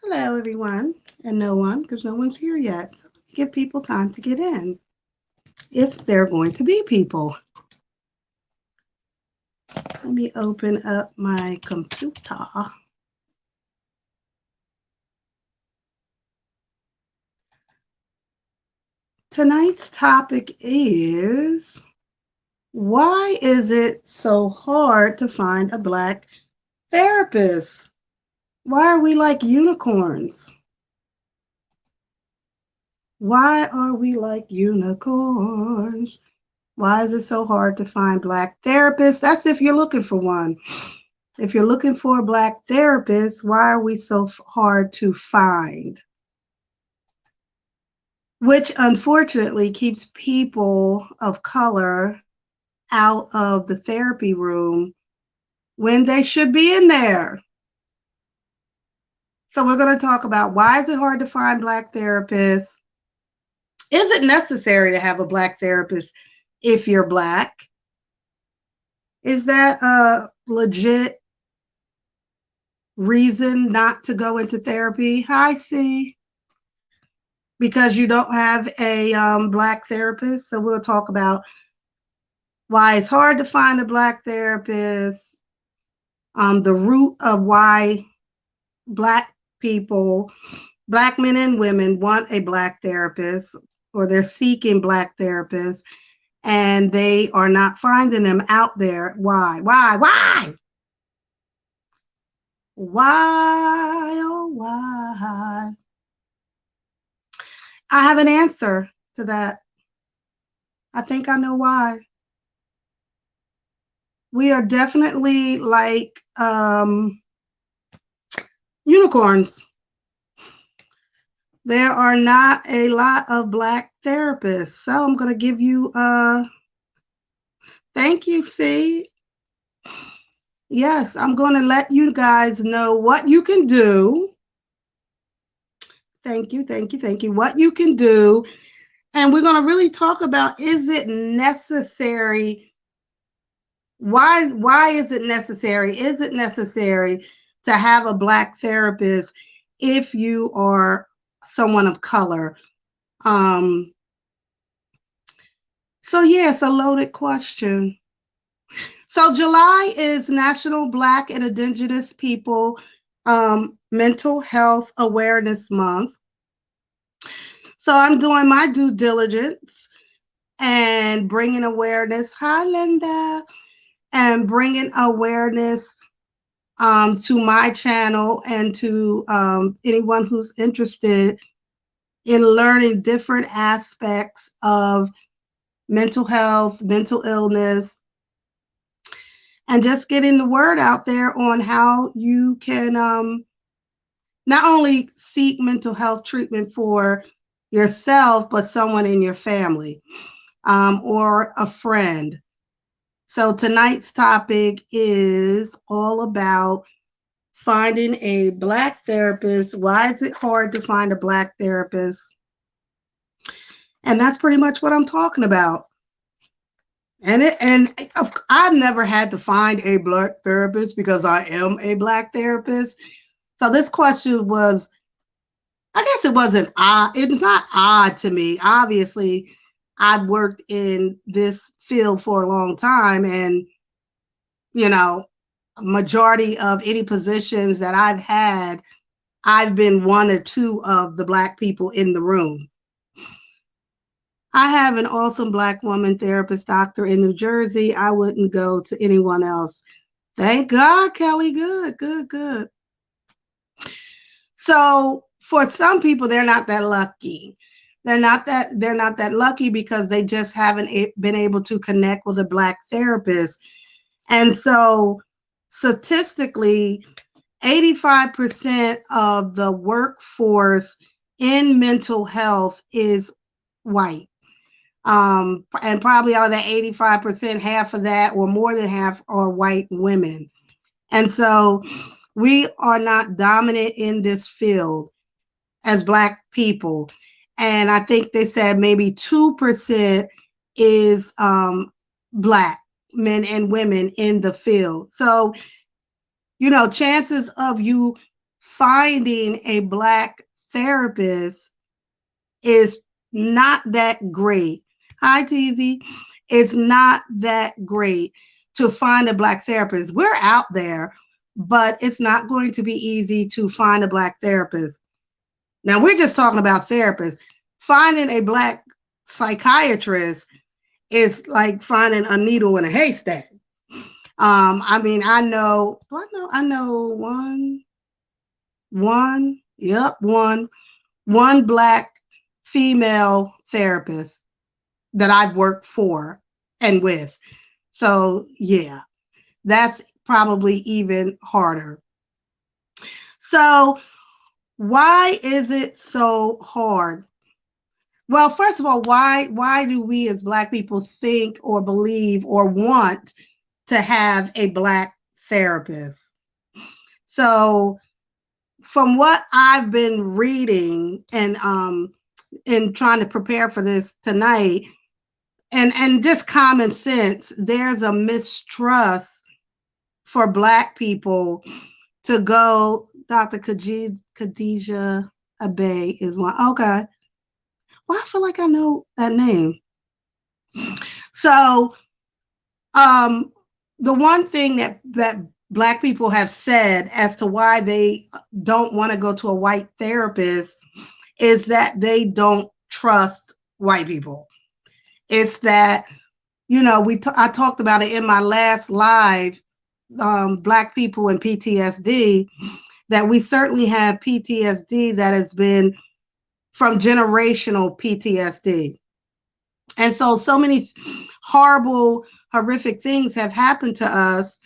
Hello, everyone, and no one, because no one's here yet. So give people time to get in, if they're going to be people. Let me open up my computer. Tonight's topic is, why is it so hard to find a Black therapist? Why are we like unicorns? Why are we like unicorns? Why is it so hard to find Black therapists? That's if you're looking for one. If you're looking for a Black therapist, why are we so hard to find? Which unfortunately keeps people of color out of the therapy room when they should be in there. So we're going to talk about, why is it hard to find Black therapists? Is it necessary to have a Black therapist if you're Black? Is that a legit reason not to go into therapy? Hi, C. Because you don't have a Black therapist. So we'll talk about why it's hard to find a Black therapist, the root of why Black people, Black men and women, want a Black therapist, or they're seeking Black therapists, and they are not finding them out there. Why? Why, oh, why? I have an answer to that. I think I know why. We are definitely like unicorns. There are not a lot of Black therapists. So I'm going to give you, thank you, C. Yes, I'm going to let you guys know what you can do. Thank you, thank you, thank you. What you can do. And we're going to really talk about, is it necessary? Why is it necessary? Is it necessary to have a Black therapist if you are someone of color? So yeah, it's a loaded question. So July is National Black and Indigenous People Mental Health Awareness Month. So I'm doing my due diligence and bringing awareness. Hi, Linda. And bringing awareness to my channel and to anyone who's interested in learning different aspects of mental health, mental illness, and just getting the word out there on how you can not only seek mental health treatment for yourself, but someone in your family or a friend. So tonight's topic is all about finding a Black therapist. Why is it hard to find a Black therapist? And that's pretty much what I'm talking about. And I've never had to find a Black therapist because I am a Black therapist. So this question was, I guess it wasn't odd. It's not odd to me. Obviously, I've worked in this field for a long time, and you know, majority of any positions that I've had, I've been one or two of the Black people in the room. I have an awesome Black woman therapist doctor in New Jersey. I wouldn't go to anyone else. Thank God, Kelly. Good, good, good. So for some people, they're not that lucky. They're not that lucky because they just haven't been able to connect with a Black therapist. And so statistically, 85% of the workforce in mental health is white. And probably out of that 85%, half of that or more than half are white women. And so we are not dominant in this field as Black people. And I think they said maybe 2% is Black men and women in the field. So, chances of you finding a Black therapist is not that great. Hi, Teasy. It's not that great to find a Black therapist. We're out there, but it's not going to be easy to find a Black therapist. Now, we're just talking about therapists. Finding a Black psychiatrist is like finding a needle in a haystack. I mean, I know one Black female therapist that I've worked for and with. So yeah, that's probably even harder. So why is it so hard? Well, first of all, why do we as Black people think or believe or want to have a Black therapist? So from what I've been reading and in trying to prepare for this tonight, and just common sense, there's a mistrust for Black people to go. Dr. Khadijah Abay is one. Okay. Well, I feel like I know that name. So the one thing that Black people have said as to why they don't want to go to a white therapist is that they don't trust white people. It's that, you know, I talked about it in my last live, Black people and PTSD, that we certainly have PTSD that has been from generational PTSD. And so many horrible, horrific things have happened to us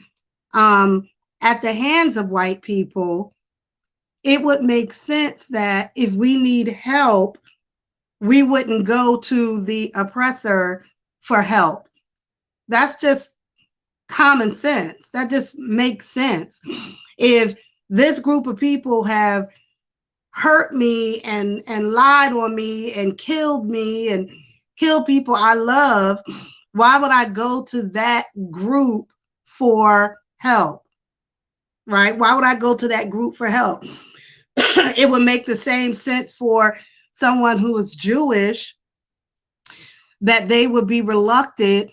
at the hands of white people. It would make sense that if we need help, we wouldn't go to the oppressor for help. That's just common sense. That just makes sense. If this group of people have hurt me and lied on me and killed people I love, why would I go to that group for help? Right? Why would I go to that group for help? It would make the same sense for someone who is Jewish, that they would be reluctant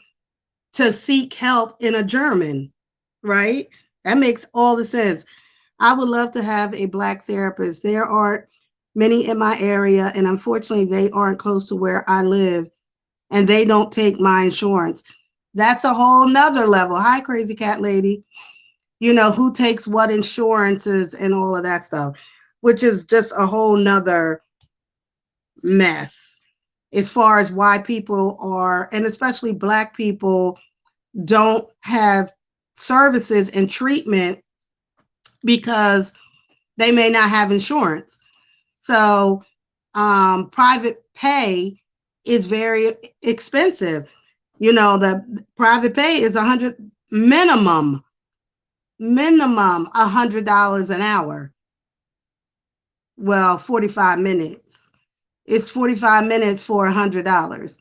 to seek help in a German, right? That makes all the sense. I would love to have a Black therapist. There aren't many in my area, and unfortunately, they aren't close to where I live, and they don't take my insurance. That's a whole nother level. Hi, crazy cat lady. You know, who takes what insurances and all of that stuff, which is just a whole nother mess as far as why people are, and especially Black people, don't have services and treatment because they may not have insurance. So private pay is very expensive. You know, the private pay is minimum $100 an hour. Well, 45 minutes. It's 45 minutes for $100.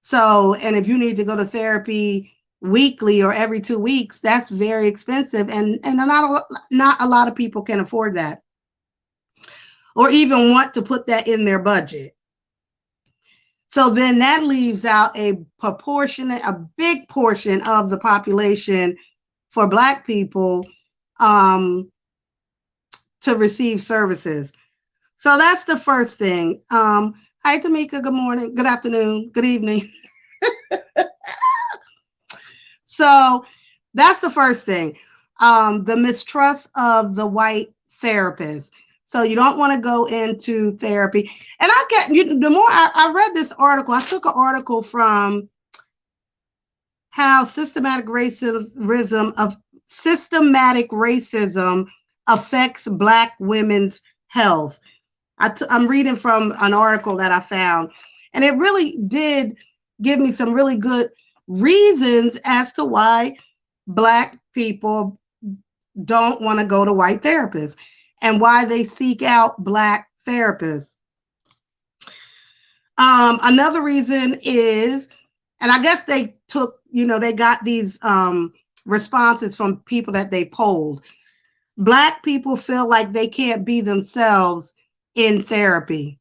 So, and if you need to go to therapy weekly or every 2 weeks, that's very expensive, and not a lot of people can afford that or even want to put that in their budget. So then that leaves out a big portion of the population for Black people to receive services. So that's the first thing. Hi, Tamika. Good morning. Good afternoon. Good evening. So that's the first thing. The mistrust of the white therapist. So you don't want to go into therapy. And the more I read this article, I took an article from how systematic racism affects Black women's health. I'm reading from an article that I found, and it really did give me some really good reasons as to why Black people don't want to go to white therapists and why they seek out Black therapists. Another reason is, and I guess they got these responses from people that they polled. Black people feel like they can't be themselves in therapy.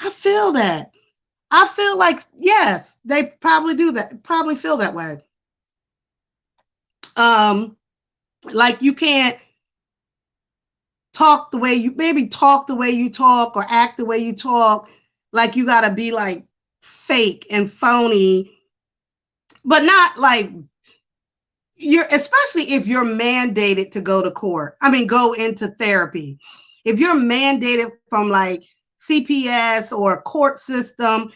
I feel that. I feel like, yes, they probably do that, probably feel that way. Um, like you can't talk the way you maybe talk the way you talk or act the way you talk. Like you gotta be like fake and phony, but not like you're, especially if you're mandated to go to court. I mean, go into therapy. If you're mandated from like CPS or a court system,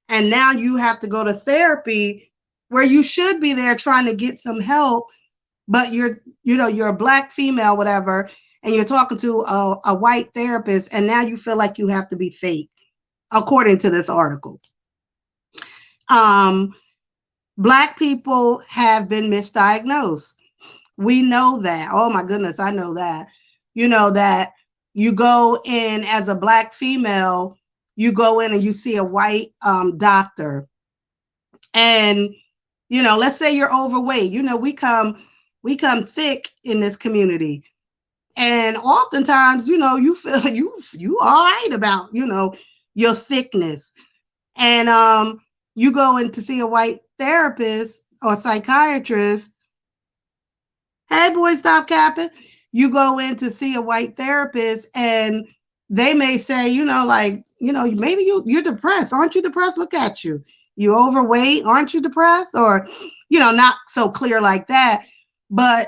and now you have to go to therapy where you should be there trying to get some help, but you're a black female, whatever, and you're talking to a white therapist, and now you feel like you have to be fake, according to this article. Um, Black people have been misdiagnosed. We know that. Oh my goodness, I know that. You know that you go in as a black female, you go in and you see a white doctor, and let's say you're overweight. We come thick in this community, and oftentimes, you feel you all right about your thickness, and you go in to see a white therapist or psychiatrist. Hey, boy, stop capping. You go in to see a white therapist, and they may say, maybe you're depressed. Aren't you depressed? Look at you. You overweight. Aren't you depressed? Or, not so clear like that. But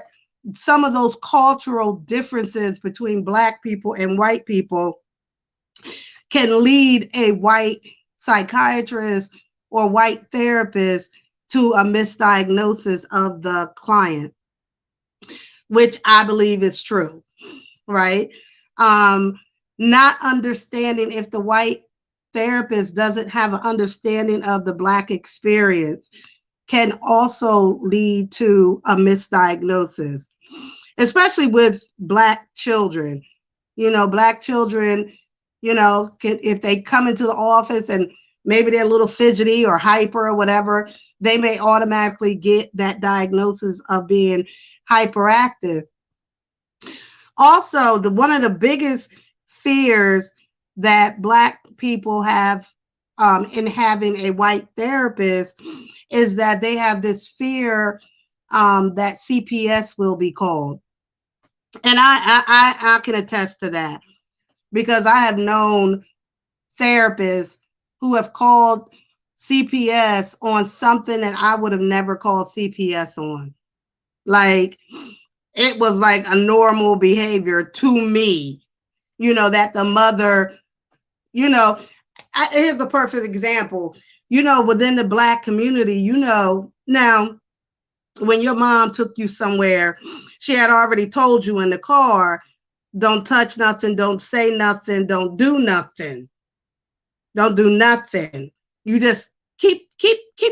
some of those cultural differences between Black people and white people can lead a white psychiatrist or white therapist to a misdiagnosis of the client, which I believe is true, right? Um, Not understanding if the white therapist doesn't have an understanding of the Black experience can also lead to a misdiagnosis, especially with Black children. Black children, if they come into the office and maybe they're a little fidgety or hyper or whatever, they may automatically get that diagnosis of being hyperactive. Also, one of the biggest fears that Black people have in having a white therapist is that they have this fear that CPS will be called. And I can attest to that, because I have known therapists who have called CPS on something that I would have never called CPS on. Like, it was like a normal behavior to me, that the mother, here's a perfect example, within the Black community, now when your mom took you somewhere, she had already told you in the car, don't touch nothing, don't say nothing, don't do nothing. Don't do nothing. You just keep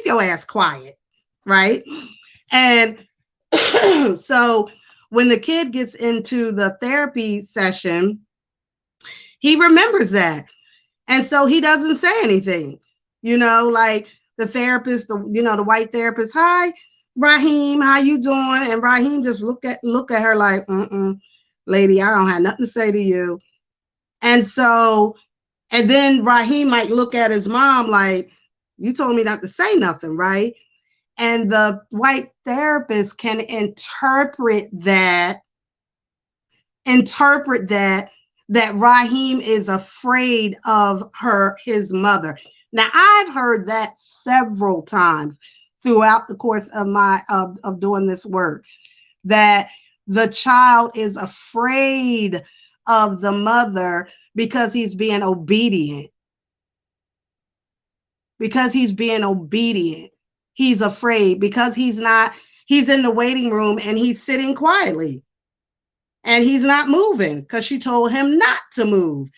your ass quiet, right? And so when the kid gets into the therapy session, he remembers that. And so he doesn't say anything. Like the therapist, the white therapist, hi, Raheem, how you doing? And Raheem just look at her like, lady, I don't have nothing to say to you. And so, and then Raheem might look at his mom like, you told me not to say nothing, right? And the white therapist can interpret that that Raheem is afraid of his mother. Now, I've heard that several times throughout the course of of doing this work, that the child is afraid of the mother because he's being obedient. Because he's being obedient. He's afraid because he's in the waiting room and he's sitting quietly. And he's not moving because she told him not to move.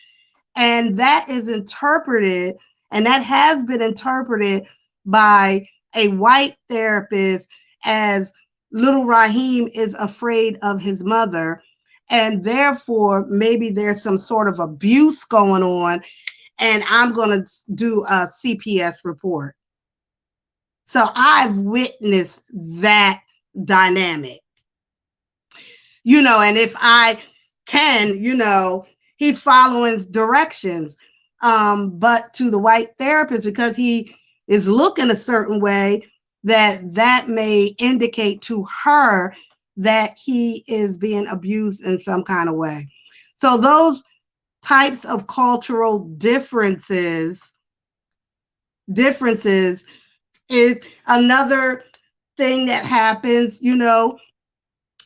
And that is interpreted, and that has been interpreted by a white therapist as little Raheem is afraid of his mother. And therefore, maybe there's some sort of abuse going on, and I'm going to do a CPS report. So I've witnessed that dynamic. and if I can, he's following directions. But to the white therapist, because he is looking a certain way, that may indicate to her that he is being abused in some kind of way. So those types of cultural differences is another thing that happens.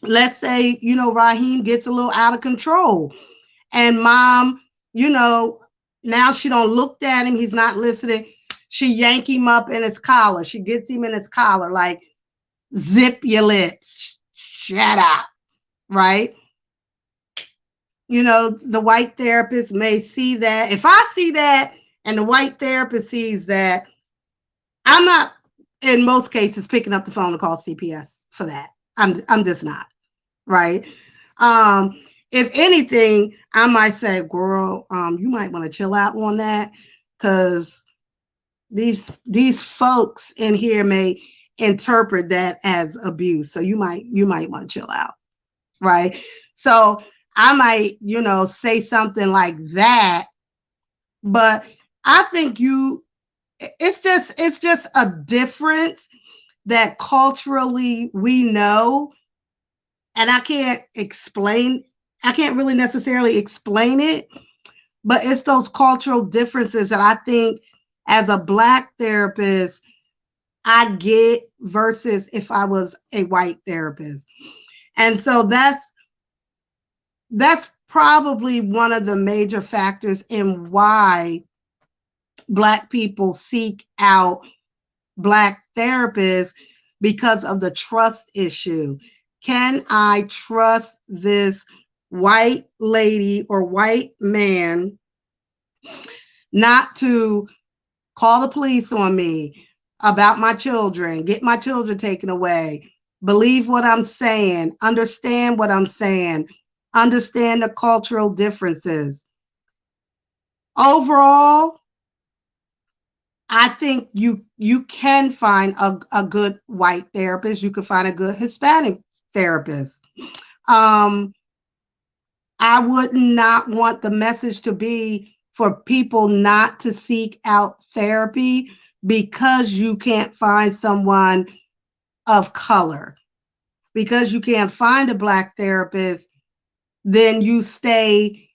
Let's say, Raheem gets a little out of control, and mom, now she don't look at him, he's not listening. She yank him up in his collar. She gets him in his collar, like, zip your lips, shut up, right? The white therapist may see that. If I see that and the white therapist sees that, I'm not, in most cases, picking up the phone to call CPS for that. I'm just not, right? If anything, I might say, girl, you might want to chill out on that, because these folks in here may interpret that as abuse. So you might want to chill out, right? So I might, say something like that, but I think it's just a difference that culturally we know, and I can't really necessarily explain it, but it's those cultural differences that I think as a Black therapist, I get versus if I was a white therapist. And so that's probably one of the major factors in why Black people seek out Black therapists, because of the trust issue. Can I trust this white lady or white man not to call the police on me about my children, get my children taken away, believe what I'm saying, understand what I'm saying, understand the cultural differences? Overall, I think you can find a good white therapist. You can find a good Hispanic therapist. I would not want the message to be for people not to seek out therapy because you can't find someone of color. Because you can't find a Black therapist, then you stay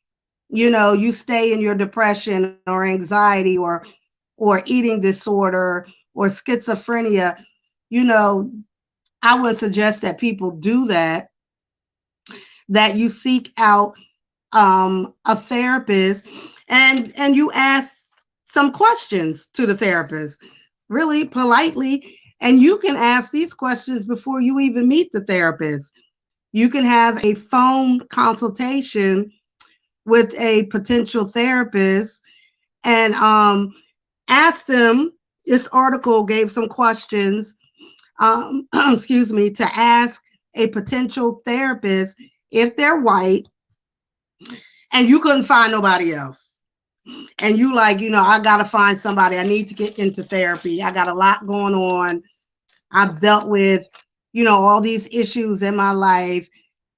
in your depression or anxiety or eating disorder or schizophrenia. I would suggest that people do that you seek out a therapist, and you ask some questions to the therapist really politely. And you can ask these questions before you even meet the therapist. You can have a phone consultation with a potential therapist and ask them. This article gave some questions, excuse me, to ask a potential therapist if they're white and you couldn't find nobody else. And you like, I got to find somebody. I need to get into therapy. I got a lot going on. I've dealt with, all these issues in my life,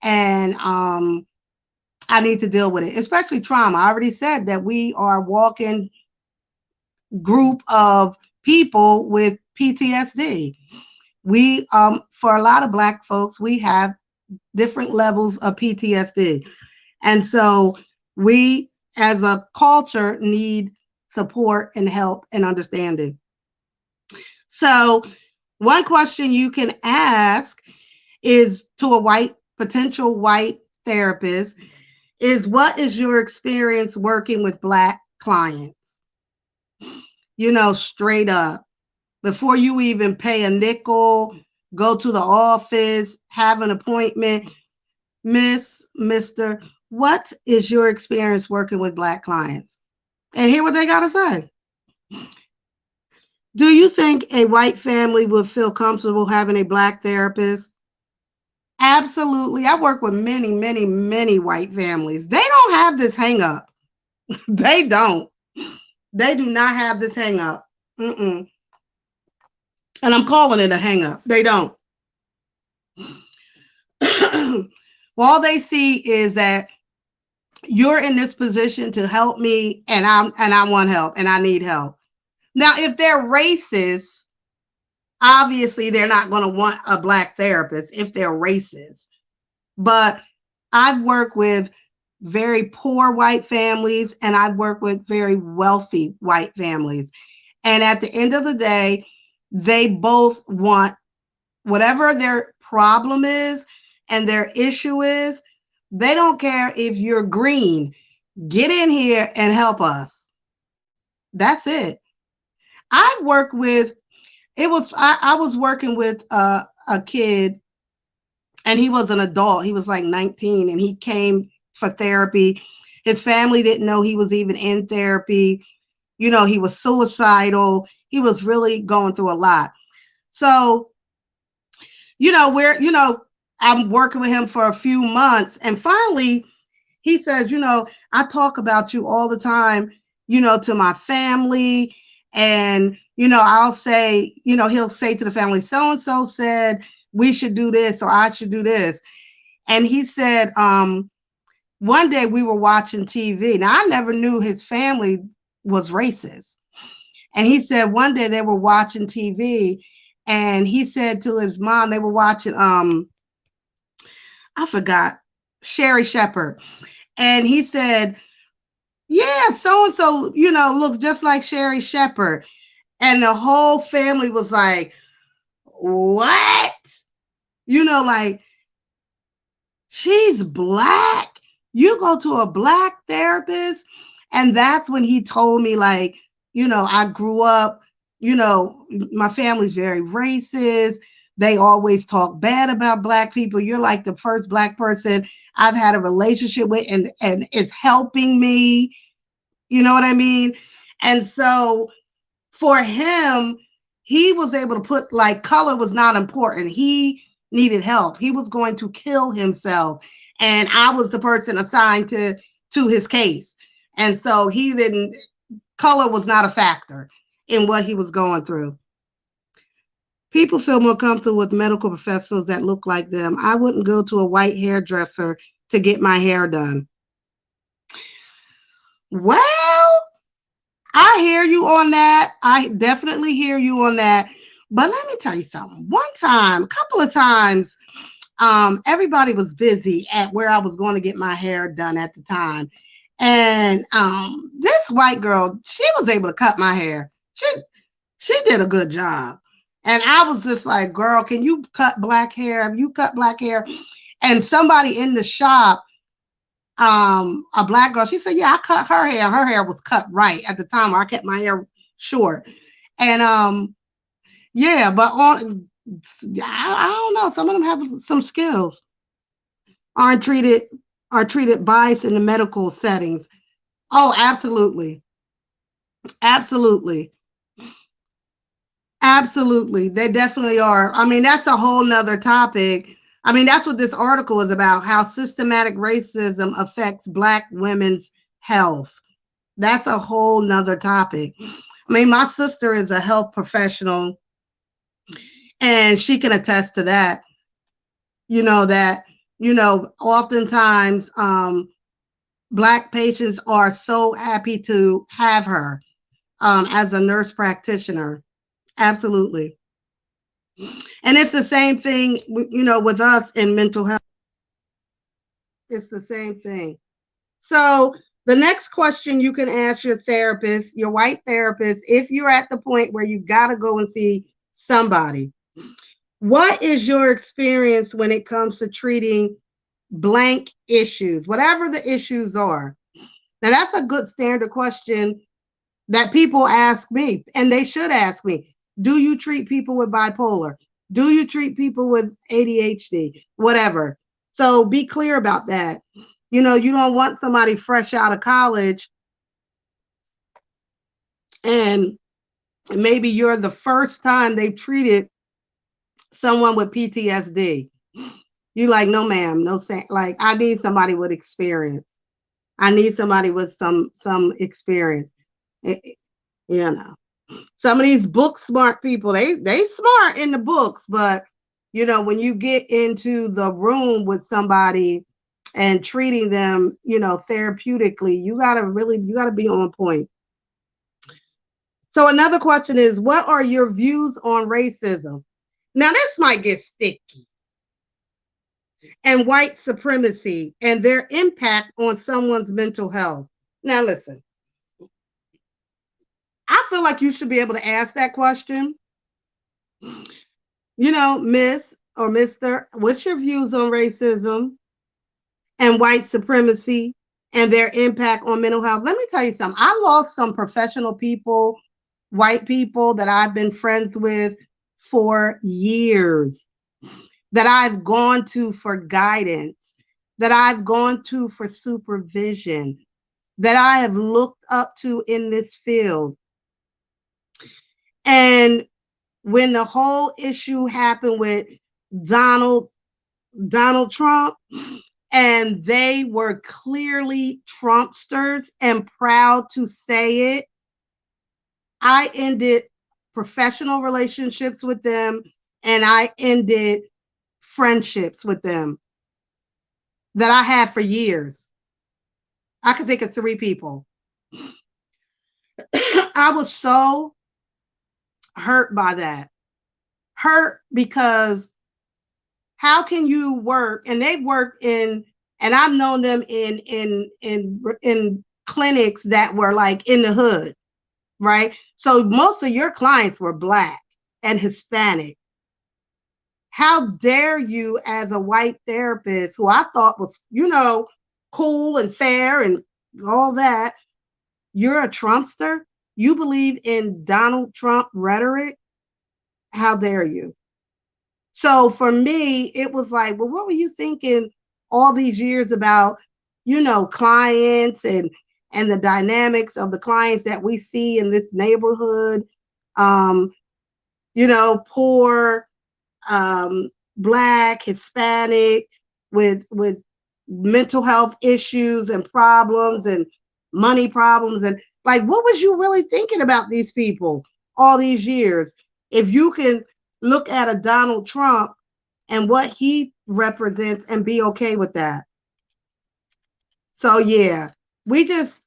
and I need to deal with it, especially trauma. I already said that we are walking group of people with PTSD. We, for a lot of Black folks, we have different levels of PTSD. And so we, as a culture, need support and help and understanding. So one question you can ask is to a potential white therapist is, what is your experience working with Black clients? Straight up. Before you even pay a nickel, go to the office, have an appointment. Mister, what is your experience working with Black clients? And hear what they got to say. Do you think a white family would feel comfortable having a Black therapist? Absolutely. I work with many, many, many white families. They don't have this hang up. They don't. They do not have this hang up. And I'm calling it a hang up. They don't. All they see is that you're in this position to help me, and I want help and I need help. Now, if they're racist, obviously they're not going to want a black therapist if they're racist. But I've worked with very poor white families and I've worked with very wealthy white families. And at the end of the day, they both want whatever their problem is and their issue is. They don't care if you're green. Get in here and help us. That's it. I've worked with, I was working with a kid, and he was an adult. He was like 19 and he came for therapy. His family didn't know he was even in therapy. You know, he was suicidal. He was really going through a lot. So, I'm working with him for a few months. And finally, he says, I talk about you all the time, to my family. And, I'll say, he'll say to the family, so and so said we should do this or I should do this. And he said, one day we were watching TV. Now, I never knew his family was racist. And he said one day they were watching TV and he said to his mom, they were watching, I forgot, Sherry Shepherd. And he said, yeah, so-and-so, looks just like Sherry Shepherd. And the whole family was like, what? Like, she's black. You go to a black therapist. And that's when he told me, like, I grew up, my family's very racist. They always talk bad about black people. You're like the first black person I've had a relationship with, and it's helping me. You know what I mean? And so for him, he was able to put, like, color was not important. He needed help. He was going to kill himself. And I was the person assigned to his case. And so color was not a factor in what he was going through. People feel more comfortable with medical professionals that look like them. I wouldn't go to a white hairdresser to get my hair done. Well, I hear you on that. I definitely hear you on that. But let me tell you something. One time, a couple of times, everybody was busy at where I was going to get my hair done at the time. And this white girl, she was able to cut my hair. She did a good job. And I was just like, girl, can you cut black hair? Have you cut black hair? And somebody in the shop, a black girl, she said, yeah, I cut her hair. Her hair was cut right at the time where I kept my hair short. And yeah, but I don't know. Some of them have some skills. Are treated biased in the medical settings. Oh, absolutely. Absolutely. Absolutely. They definitely are. I mean, that's a whole nother topic. I mean, that's what this article is about, how systematic racism affects Black women's health. That's a whole nother topic. I mean, my sister is a health professional and she can attest to that. Oftentimes Black patients are so happy to have her as a nurse practitioner. Absolutely. And it's the same thing, with us in mental health. It's the same thing. So the next question you can ask your therapist, your white therapist, if you're at the point where you got to go and see somebody, what is your experience when it comes to treating blank issues, whatever the issues are? Now, that's a good standard question that people ask me, and they should ask me. Do you treat people with bipolar? Do you treat people with ADHD? Whatever. So be clear about that. You don't want somebody fresh out of college and maybe you're the first time they've treated someone with PTSD. You like, no, ma'am, no, like, I need somebody with experience. I need somebody with some experience. Some of these book smart people, they smart in the books, but when you get into the room with somebody, and treating them, therapeutically, you gotta be on point. So another question is, what are your views on racism? Now this might get sticky. And white supremacy and their impact on someone's mental health. Now listen, I feel like you should be able to ask that question. Miss or Mr., what's your views on racism and white supremacy and their impact on mental health? Let me tell you something. I lost some professional people, white people that I've been friends with for years, that I've gone to for guidance, that I've gone to for supervision, that I have looked up to in this field. And when the whole issue happened with Donald Trump, and they were clearly Trumpsters and proud to say it, I ended professional relationships with them, and I ended friendships with them that I had for years. I could think of 3 people. I was so hurt by that. Hurt because how can you work, and they've worked in, and I've known them in clinics that were like in the hood, right? So most of your clients were Black and Hispanic. How dare you, as a white therapist who I thought was, cool and fair and all that, you're a Trumpster? You believe in Donald Trump rhetoric? How dare you? So for me, it was like, well, what were you thinking all these years about, clients and the dynamics of the clients that we see in this neighborhood, poor, Black, Hispanic, with mental health issues and problems and money problems, and like, what was you really thinking about these people all these years? If you can look at a Donald Trump and what he represents and be okay with that. So yeah, it's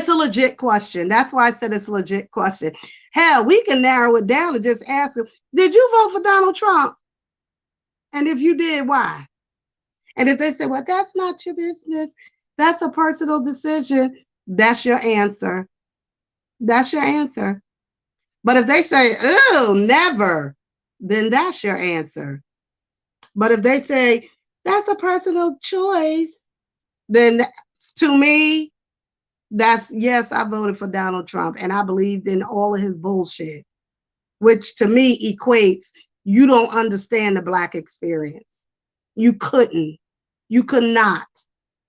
a legit question. That's why I said it's a legit question. Hell, we can narrow it down and just ask them, did you vote for Donald Trump? And if you did, why? And if they say, well, that's not your business, that's a personal decision, that's your answer. That's your answer. But if they say, oh, never, then that's your answer. But if they say, that's a personal choice, then to me, that's, yes, I voted for Donald Trump and I believed in all of his bullshit, which to me equates, you don't understand the Black experience. You couldn't. You could not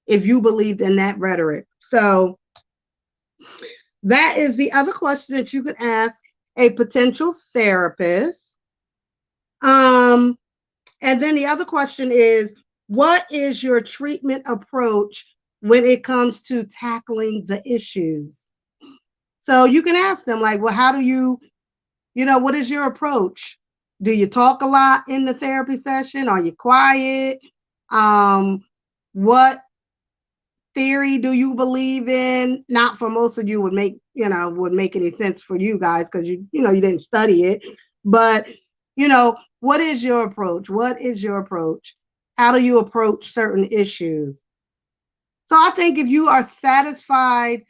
if you believed in that rhetoric. So that is the other question that you could ask a potential therapist. And then the other question is, what is your treatment approach when it comes to tackling the issues? So you can ask them like, well, how do you, what is your approach? Do you talk a lot in the therapy session? Are you quiet? What theory do you believe in? Not for most of you would make any sense for you guys because you didn't study it. But what is your approach? What is your approach? How do you approach certain issues? So I think if you are satisfied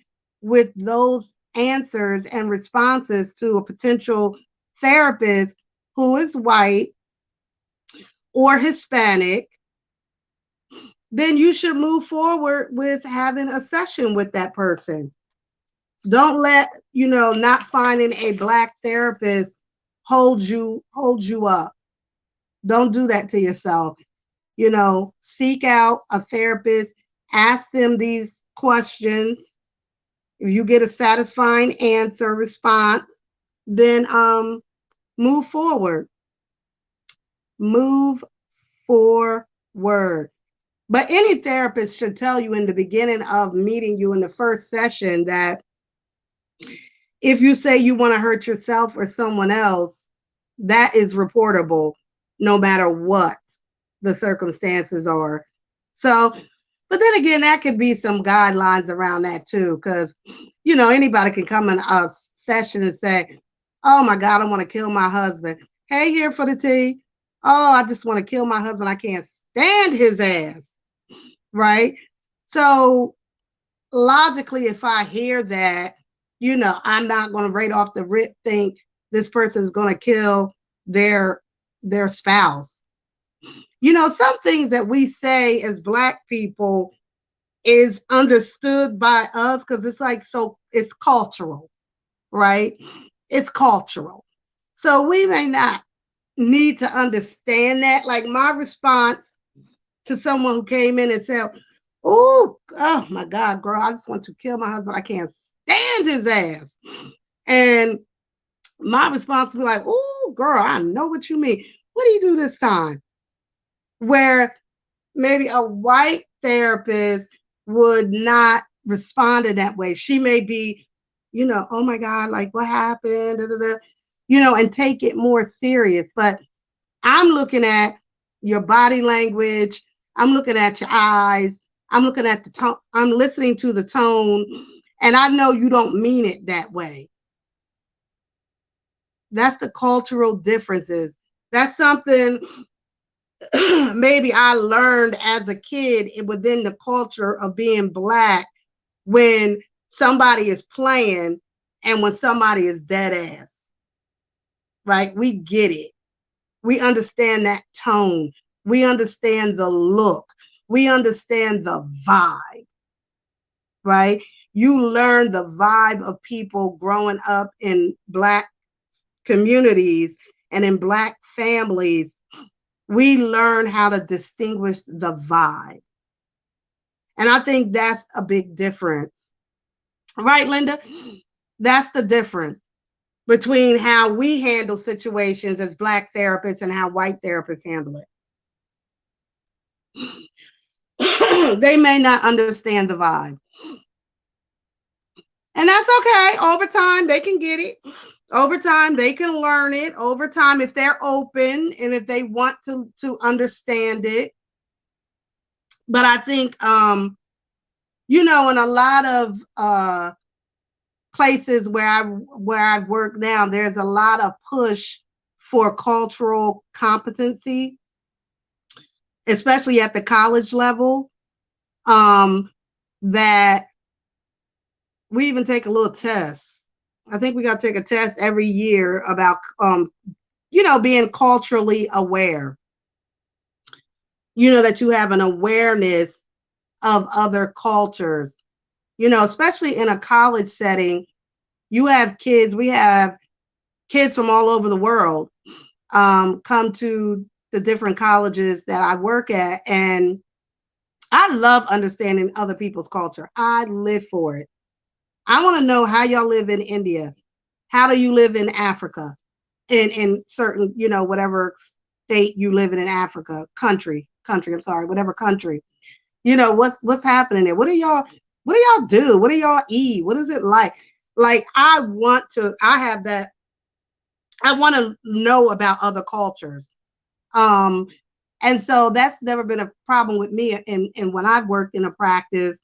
with those answers and responses to a potential therapist who is white or Hispanic, then you should move forward with having a session with that person. Don't let, not finding a Black therapist hold you up. Don't do that to yourself. Seek out a therapist, ask them these questions. If you get a satisfying response, then move forward. Move forward. But any therapist should tell you in the beginning of meeting you in the first session that if you say you want to hurt yourself or someone else, that is reportable no matter what the circumstances are. So, but then again, that could be some guidelines around that too, because anybody can come in a session and say, "Oh my God, I want to kill my husband." Hey, here for the tea. Oh, I just want to kill my husband. I can't stand his ass. Right. So logically, if I hear that, I'm not going to right off the rip think this person is going to kill their their spouse. Some things that we say as Black people is understood by us because it's like, so it's cultural, right? It's cultural. So we may not need to understand that. Like my response to someone who came in and said, oh my God, girl, I just want to kill my husband. I can't stand his ass. And my response would be like, oh, girl, I know what you mean. What do you do this time? Where maybe a white therapist would not respond in that way. She may be, oh my God, like what happened? Da, da, da, and take it more serious. But I'm looking at your body language. I'm looking at your eyes. I'm looking at the tone. I'm listening to the tone. And I know you don't mean it that way. That's the cultural differences. That's something maybe I learned as a kid within the culture of being Black when somebody is playing and when somebody is dead ass, right? We get it. We understand that tone. We understand the look. We understand the vibe, right? You learn the vibe of people growing up in Black communities and in Black families. We learn how to distinguish the vibe. And I think that's a big difference. Right, Linda? That's the difference between how we handle situations as Black therapists and how white therapists handle it. They may not understand the vibe. And that's okay. Over time, they can get it. Over time, they can learn it. Over time, if they're open and if they want to understand it. But I think, in a lot of places where I've worked now, there's a lot of push for cultural competency, especially at the college level. That we even take a little test. I think we got to take a test every year about being culturally aware. That you have an awareness of other cultures. Especially in a college setting, we have kids from all over the world come to the different colleges that I work at. And I love understanding other people's culture. I live for it. I want to know how y'all live in India. How do you live in Africa? In certain, whatever state you live in Africa, country, I'm sorry, whatever country. What's happening there? What do y'all do? What do y'all eat? What is it like? Like I want to know about other cultures. And so that's never been a problem with me and when I've worked in a practice,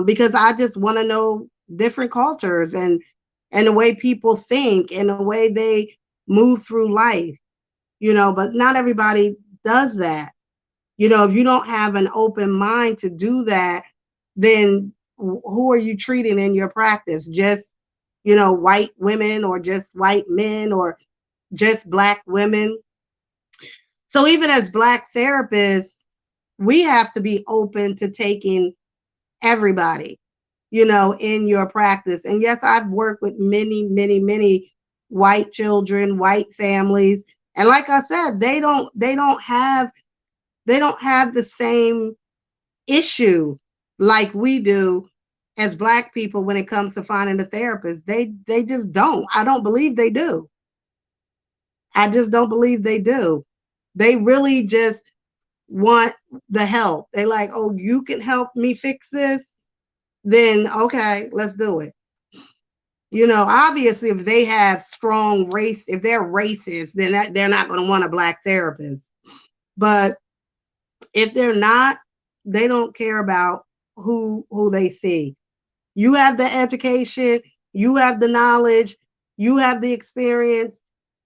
because I just want to know different cultures and the way people think and the way they move through life, but not everybody does that. If you don't have an open mind to do that, then who are you treating in your practice? Just, white women or just white men or just Black women? So even as Black therapists, we have to be open to taking everybody, in your practice. And yes, I've worked with many, many, many white children, white families. And like I said, they don't have the same issue like we do as Black people when it comes to finding a therapist. They just don't. I don't believe they do. I just don't believe they do. They really just want the help. They like, oh, you can help me fix this? Then okay, let's do it. Obviously, if they have strong race, if they're racist, then they're not going to want a Black therapist. But if they're not, don't care about who they see. You have the education, you have the knowledge, you have the experience.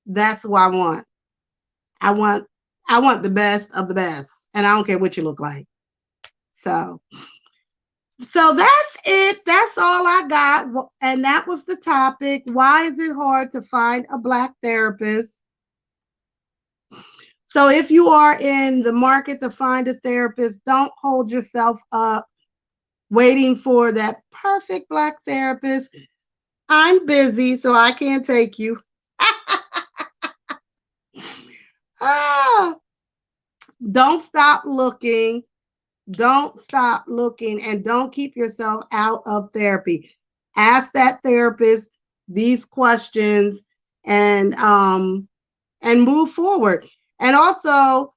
That's who I want. I want I want the best of the best, and I don't care what you look like. So that's it. That's all I got. And that was the topic. Why is it hard to find a Black therapist? So if you are in the market to find a therapist, don't hold yourself up waiting for that perfect Black therapist. I'm busy, so I can't take you. Ah, don't stop looking. Don't stop looking, and don't keep yourself out of therapy. Ask that therapist these questions, and move forward. And also,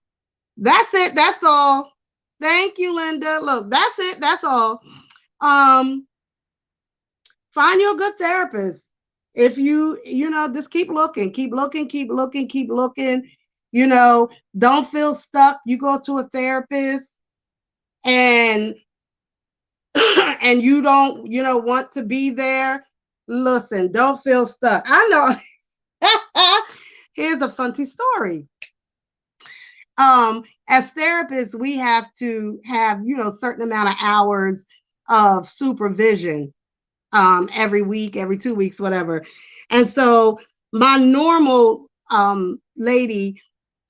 that's it. That's all. Thank you, Linda. Look, that's it. That's all. Um, Find you a good therapist. If just keep looking, keep looking, keep looking, keep looking. Don't feel stuck. You go to a therapist and and you don't, want to be there. Listen, don't feel stuck. I know. Here's a funny story. As therapists, we have to have, certain amount of hours of supervision every week, every 2 weeks, whatever. And so my normal lady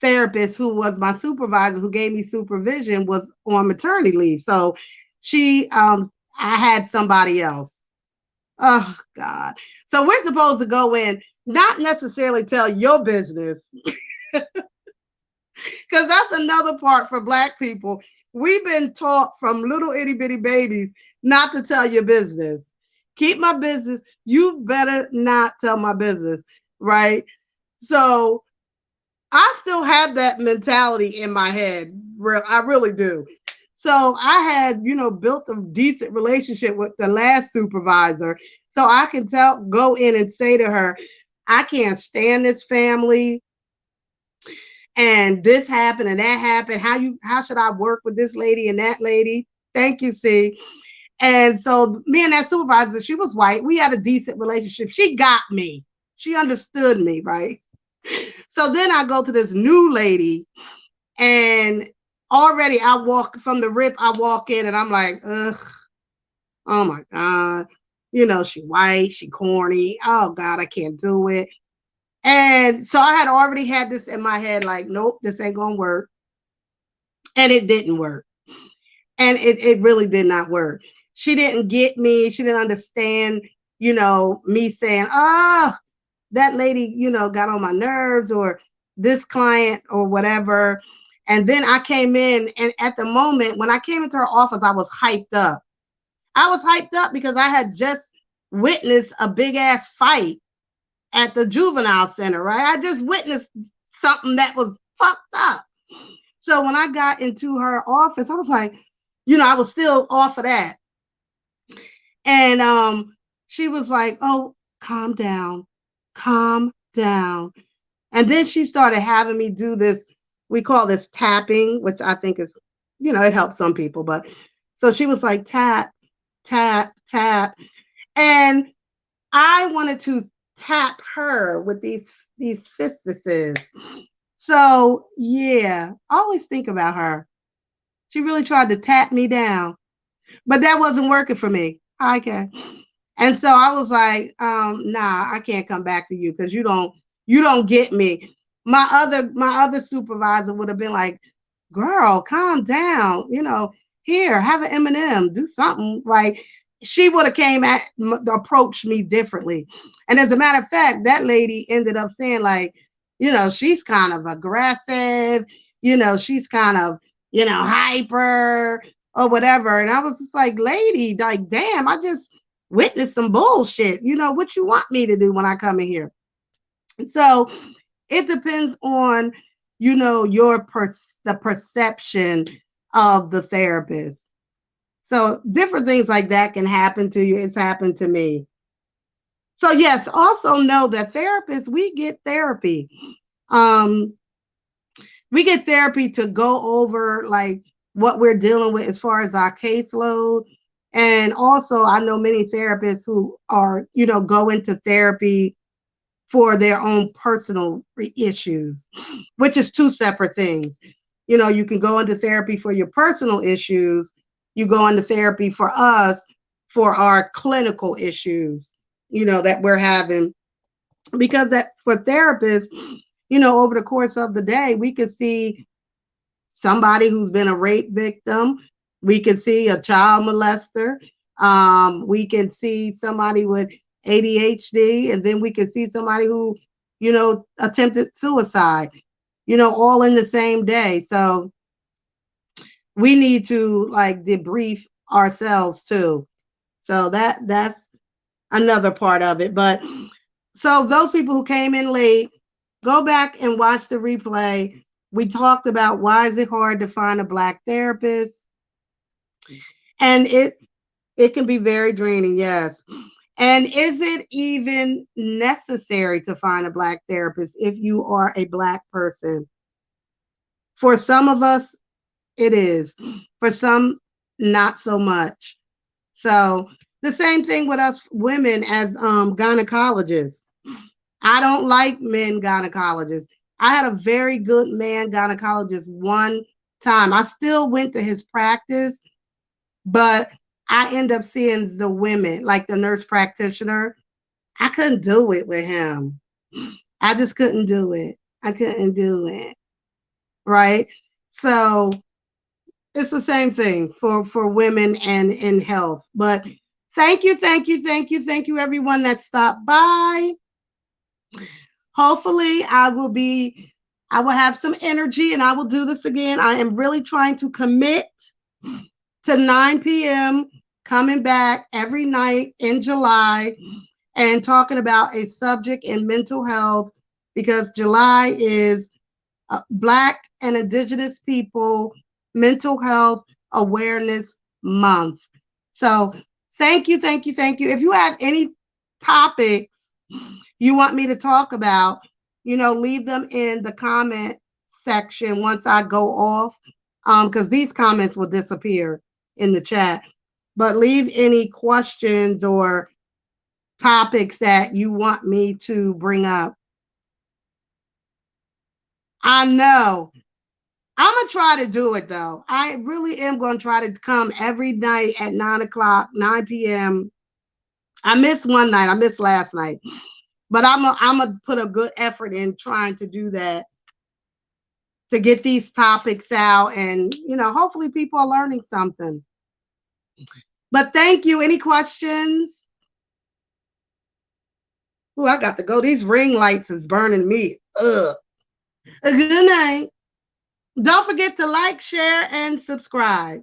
therapist, who was my supervisor, who gave me supervision, was on maternity leave. So I had somebody else. Oh God. So we're supposed to go in, not necessarily tell your business, because that's another part for Black people. We've been taught from little itty bitty babies not to tell your business. Keep my business. You better not tell my business, right? So I still have that mentality in my head. I really do. So I had, built a decent relationship with the last supervisor. So I can go in and say to her, I can't stand this family, and this happened and that happened. How should I work with this lady and that lady? Thank you, C. And so me and that supervisor, she was white. We had a decent relationship. She got me. She understood me, right? So then I go to this new lady, and already I walk from the rip. I walk in and I'm like, ugh, oh my God. She white, she corny. Oh God, I can't do it. And so I had already had this in my head, like, nope, this ain't gonna work. And it didn't work. And it really did not work. She didn't get me. She didn't understand, me saying, oh, that lady, got on my nerves, or this client or whatever. And then I came in, and at the moment when I came into her office, I was hyped up. I was hyped up because I had just witnessed a big ass fight at the juvenile center, right? I just witnessed something that was fucked up. So when I got into her office, I was like, I was still off of that. And she was like, oh, calm down, calm down. And then she started having me do this, we call this tapping, which I think is, it helps some people. But so she was like, tap, tap, tap. And I wanted to tap her with these fistuses. So yeah, always think about her. She really tried to tap me down, but that wasn't working for me. Okay. And so I was like, nah, I can't come back to you because you don't get me. My other supervisor would have been like, girl, calm down. Here, have an M&M, do something. Right? She would have approached me differently. And as a matter of fact, that lady ended up saying, like, she's kind of aggressive. She's kind of, hyper or whatever. And I was just like, lady, like, damn, I just witnessed some bullshit. What you want me to do when I come in here? So it depends on, the perception of the therapist. So different things like that can happen to you. It's happened to me. So yes, also know that therapists, we get therapy. We get therapy to go over, like, what we're dealing with as far as our caseload. And also, I know many therapists who are, go into therapy for their own personal issues, which is two separate things. You can go into therapy for your personal issues. You go into therapy for us for our clinical issues, that we're having. Because that for therapists, over the course of the day, we could see somebody who's been a rape victim. We can see a child molester. We can see somebody with ADHD, and then we can see somebody who, attempted suicide, all in the same day. So we need to like debrief ourselves too. So that's another part of it. But so those people who came in late, go back and watch the replay. We talked about why is it hard to find a Black therapist, and it can be very draining, yes. And is it even necessary to find a Black therapist if you are a Black person? For some of us, it is. For some, not so much. So the same thing with us women as gynecologists. I don't like men gynecologists. I had a very good man gynecologist one time. I still went to his practice, but I end up seeing the women, like the nurse practitioner. I couldn't do it with him. I just couldn't do it. I couldn't do it. Right? So it's the same thing for women and in health. But thank you, thank you, thank you, thank you, everyone that stopped by. Hopefully, I will have some energy and I will do this again. I am really trying to commit to 9 p.m. coming back every night in July and talking about a subject in mental health, because July is Black and Indigenous People Mental Health Awareness Month. So thank you, thank you, thank you. If you have any topics you want me to talk about, leave them in the comment section once I go off, because these comments will disappear in the chat. But leave any questions or topics that you want me to bring up. I know. I'm going to try to do it, though. I really am going to try to come every night at 9 o'clock, 9 p.m. I missed one night. I missed last night. But I'm going to put a good effort in trying to do that, to get these topics out. And, hopefully people are learning something. But thank you. Any questions? Oh, I got to go. These ring lights is burning me up. Good night. Don't forget to like, share, and subscribe.